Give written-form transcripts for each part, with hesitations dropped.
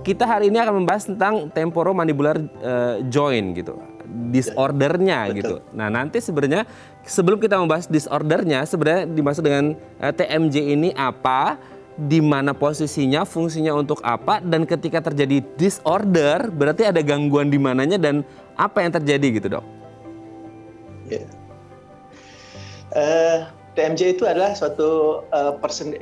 kita hari ini akan membahas tentang temporomandibular joint gitu, disordernya gitu. Nah nanti sebenarnya sebelum kita membahas disordernya, sebenarnya dimaksud dengan TMJ ini apa, di mana posisinya, fungsinya untuk apa, dan ketika terjadi disorder berarti ada gangguan di mananya dan apa yang terjadi gitu dok? TMJ itu adalah suatu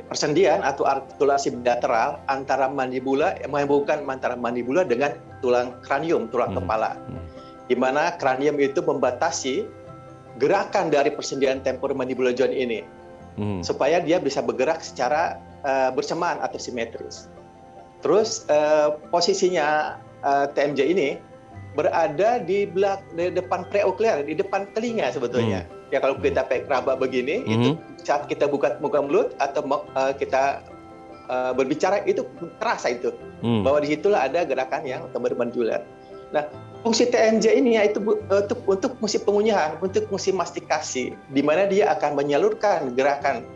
persendian atau artikulasi bilateral antara mandibula, menghubungkan antara mandibula dengan tulang kranium, tulang kepala. Di mana kranium itu membatasi gerakan dari persendian temporomandibular joint ini. Supaya dia bisa bergerak secara bersamaan atau simetris. Terus posisinya TMJ ini berada di depan preoklear, di depan telinga sebetulnya. Ya kalau kita pakai raba begini, itu saat kita buka muka mulut atau kita berbicara itu terasa itu bahwa disitulah ada gerakan yang temporomandibular. Nah, fungsi TMJ ini yaitu untuk fungsi pengunyahan, untuk fungsi mastikasi, di mana dia akan menyalurkan gerakan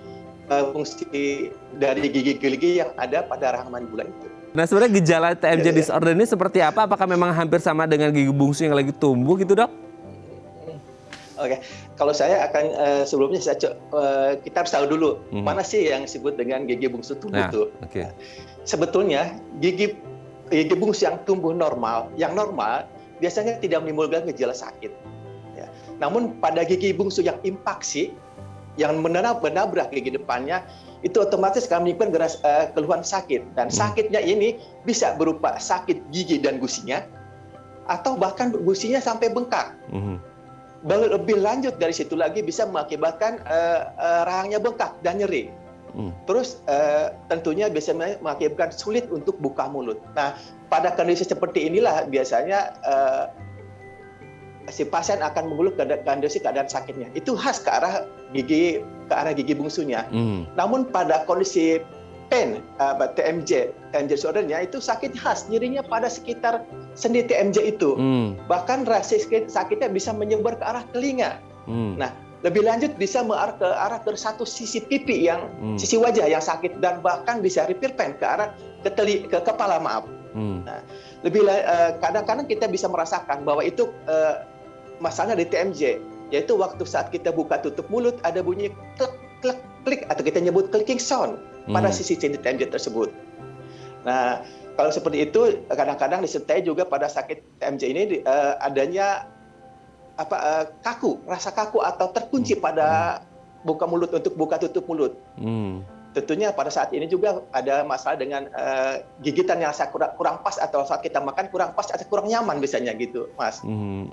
fungsi dari gigi-gigi yang ada pada rahang mandibula itu. Nah sebenarnya gejala TMJ disorder ini seperti apa? Apakah memang hampir sama dengan gigi bungsu yang lagi tumbuh gitu dok? Oke, kalau saya akan sebelumnya kita harus tahu dulu mana sih yang disebut dengan gigi bungsu tumbuh itu. Sebetulnya gigi bungsu yang tumbuh normal, biasanya tidak menimbulkan gejala sakit. Ya. Namun pada gigi bungsu yang impaksi, yang menabrak gigi depannya, itu otomatis akan menimbulkan keluhan sakit. Dan sakitnya ini bisa berupa sakit gigi dan gusinya, atau bahkan gusinya sampai bengkak. Lebih lanjut dari situ lagi bisa mengakibatkan rahangnya bengkak dan nyeri. Terus tentunya bisa mengakibatkan sulit untuk buka mulut. Nah, pada kondisi seperti inilah biasanya si pasien akan mengeluh kondisi keadaan sakitnya. Itu khas ke arah gigi bungsunya. Namun pada kondisi pain, TMJ disordernya itu sakit khas, nyerinya pada sekitar sendi TMJ itu. Bahkan rasa sakitnya bisa menyebar ke arah telinga. Nah, lebih lanjut bisa mengarah ke satu sisi pipi sisi wajah yang sakit, dan bahkan bisa repair ke arah ke kepala, maaf. Nah, kadang-kadang kita bisa merasakan bahwa itu masalahnya di TMJ, yaitu waktu saat kita buka tutup mulut ada bunyi klik klik klik atau kita nyebut clicking sound pada sisi TMJ tersebut. Nah, kalau seperti itu kadang-kadang disertai juga pada sakit TMJ ini adanya rasa kaku atau terkunci pada buka mulut untuk buka tutup mulut. Tentunya pada saat ini juga ada masalah dengan gigitan yang kurang pas, atau saat kita makan kurang pas atau kurang nyaman biasanya gitu, Mas.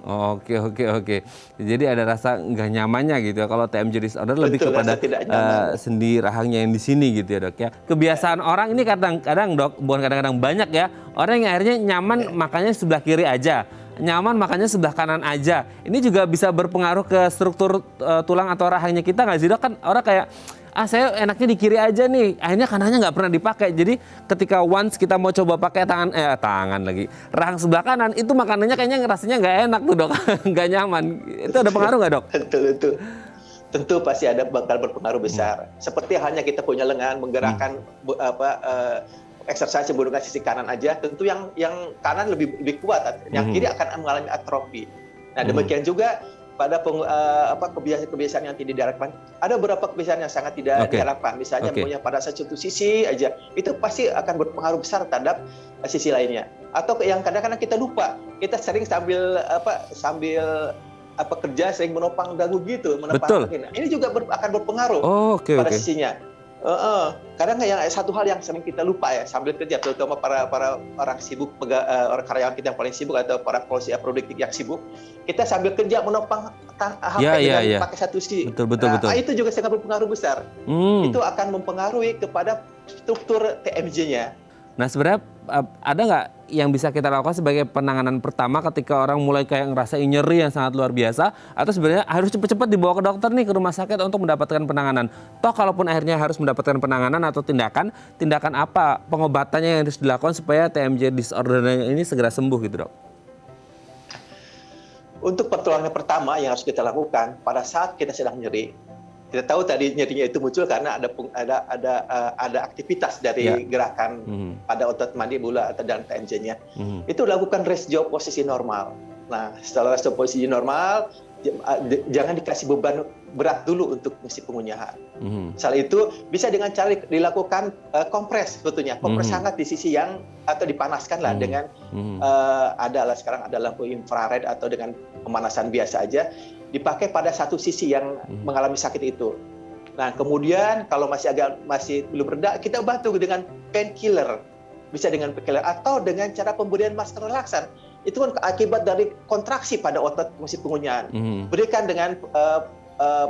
Oke. Jadi ada rasa nggak nyamannya gitu ya. Kalau TMJ disorder lebih kepada sendi rahangnya yang di sini gitu ya dok ya. Kebiasaan orang ini kadang-kadang dok, bukan kadang-kadang, banyak ya. Orang yang akhirnya nyaman makannya sebelah kiri aja, nyaman makannya sebelah kanan aja. Ini juga bisa berpengaruh ke struktur tulang atau rahangnya kita nggak sih dok? Kan orang kayak, saya enaknya di kiri aja nih, akhirnya kanannya nggak pernah dipakai. Jadi ketika once kita mau coba pakai rahang sebelah kanan, itu makanannya kayaknya rasanya nggak enak tuh dok, nggak nyaman. Itu ada pengaruh nggak dok? Tentu pasti bakal berpengaruh besar. Seperti halnya kita punya lengan menggerakkan exercise menggunakan sisi kanan aja, tentu yang kanan lebih kuat, yang kiri akan mengalami atrofi. Nah, demikian juga pada kebiasaan yang tidak diharapkan. Ada beberapa kebiasaan yang sangat tidak diharapkan. Misalnya punya pada satu sisi aja, itu pasti akan berpengaruh besar terhadap sisi lainnya. Atau yang kadang-kadang kita lupa, kita sering sambil kerja sering menopang dagu gitu, ini juga akan berpengaruh pada sisinya. Kadang yang satu hal yang sering kita lupa ya sambil kerja, terutama para orang sibuk, orang karyawan kita yang paling sibuk atau para polisi produktif yang sibuk, kita sambil kerja menopang HP dengan pakai satu sisi. Betul. Itu juga sangat berpengaruh besar. Itu akan mempengaruhi kepada struktur TMJ-nya. Nah sebenarnya ada nggak yang bisa kita lakukan sebagai penanganan pertama ketika orang mulai kayak ngerasa nyeri yang sangat luar biasa, atau sebenarnya harus cepat-cepat dibawa ke dokter nih, ke rumah sakit untuk mendapatkan penanganan? Toh kalaupun akhirnya harus mendapatkan penanganan atau tindakan apa pengobatannya yang harus dilakukan supaya TMJ disordernya ini segera sembuh gitu dok? Untuk pertolongan pertama yang harus kita lakukan pada saat kita sedang nyeri, Kita tahu tadi nyerinya itu muncul karena ada aktivitas dari gerakan pada otot mandibula atau dan TMJ-nya. Itu lakukan rest jaw posisi normal. Nah, setelah rest jaw posisi normal, jangan dikasih beban berat dulu untuk misi pengunyahan. Setelah itu bisa dengan cara dilakukan kompres sebetulnya, kompres hangat di sisi yang atau dipanaskan lah dengan sekarang ada lampu infrared atau dengan pemanasan biasa aja, dipakai pada satu sisi yang mengalami sakit itu. Nah, kemudian kalau masih belum reda, kita bantu dengan painkiller, bisa dengan painkiller atau dengan cara pemberian masker relaksan. Itu kan akibat dari kontraksi pada otot misi pengunyahan. Berikan dengan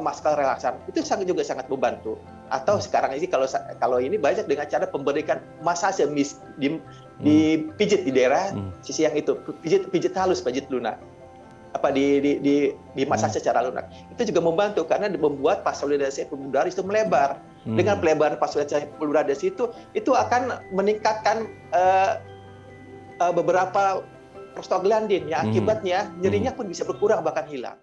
masker relaksan, itu juga sangat membantu. Atau sekarang ini kalau ini banyak dengan cara pemberikan masase dipijit di daerah sisi yang itu, pijit halus, pijit lunak. Di massage secara lunak. Itu juga membantu karena membuat vasolidasi pembuluh itu melebar. Dengan pelebaran vasolidasi pembuluh itu akan meningkatkan beberapa prostaglandin yang akibatnya nyerinya pun bisa berkurang bahkan hilang.